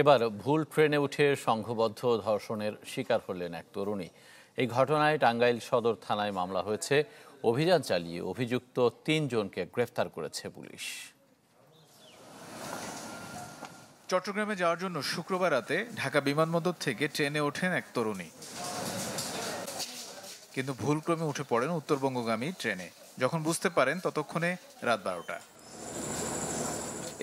এবার ভুল ট্রেনে উঠে সংঘবদ্ধ ধর্ষণের শিকার হলেন এক তরুণী। এই ঘটনায় টাঙ্গাইল সদর থানায় মামলা হয়েছে। অভিযান চালিয়ে অভিযুক্ত ৩ জনকে গ্রেফতার করেছে পুলিশ। চট্টগ্রামে যাওয়ার জন্য শুক্রবার রাতে ঢাকা বিমানবন্দর থেকে ট্রেনে ওঠেন এক তরুণী, কিন্তু ভুলক্রমে উঠে পড়েন উত্তরবঙ্গগামী ট্রেনে। যখন বুঝতে পারেন ততক্ষণে রাত 12টা।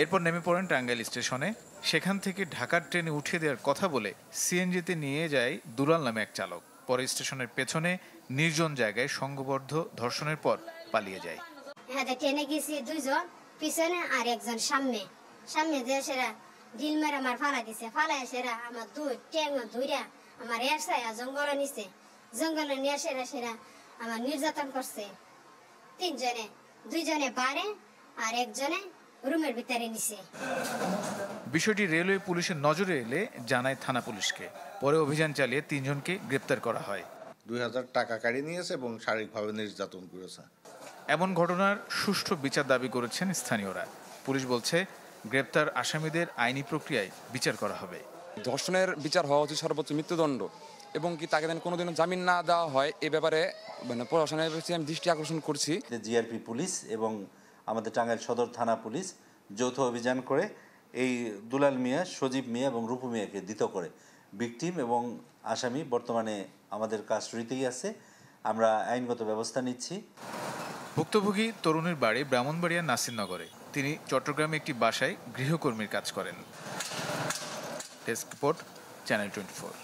এরপর নেমে পড়েন টাঙ্গাইল স্টেশনে। সেখান থেকে ঢাকার ট্রেনে উঠিয়ে দেওয়ার কথা বলে সিএনজিতে নিয়ে যায় দুলাল নামে এক চালক। পরে স্টেশনের পেছনে নির্জন জায়গায় সংঘবদ্ধ ধর্ষণের পর পালিয়ে যায়। হ্যাঁ, ট্রেনে গেছি 2 জন পিছনে আর একজন সামনে যে সেরা ঢিল মেরে আমার ফালা দিছে, ফালায় সেরা আমার ট্যাং ধুইরা আমার এরসায়া জঙ্গলে নিছে, জঙ্গলে নিয়ে সেরা আমার নির্যাতন করছে। 3 জনে, 2 জনে বারে আর একজনে রুমের ভিতরে নিছে। বিষয়টি রেলওয়ে পুলিশের নজরে এলে জানায় থানা পুলিশকে। পরে অভিযান চালিয়ে 3 জনকে গ্রেপ্তার করা হয়। 2000 টাকা কাড়ি নিয়েছে এবং শারীরিকভাবে নির্যাতন করেছে। এমন ঘটনার সুষ্ঠু বিচার দাবি করেছেন স্থানীয়রা। পুলিশ বলছে গ্রেপ্তার আসামিদের আইনি প্রক্রিয়ায় বিচার করা হবে। ধর্ষণের বিচার হওয়া উচিত সর্বোচ্চ মৃত্যুদণ্ড, এবং কি তাকে যেন কোনোদিনও জামিন না দেওয়া হয় এ ব্যাপারে প্রশাসনের প্রতি আমি দৃষ্টি আকর্ষণ করছি। জিআরপি পুলিশ এবং আমাদের টাঙ্গাইল সদর থানা পুলিশ যৌথ অভিযান করে এই দুলাল মিয়া, সজীব মিয়া এবং রূপু মিয়াকে ধৃত করে। ভিকটিম এবং আসামি বর্তমানে আমাদের কাস্টডিতেই আছে। আমরা আইনগত ব্যবস্থা নিচ্ছি। ভুক্তভোগী তরুণীর বাড়ি ব্রাহ্মণবাড়িয়া নাসিরনগরে। তিনি চট্টগ্রামে একটি বাসায় গৃহকর্মীর কাজ করেন। Desk report, channel 24।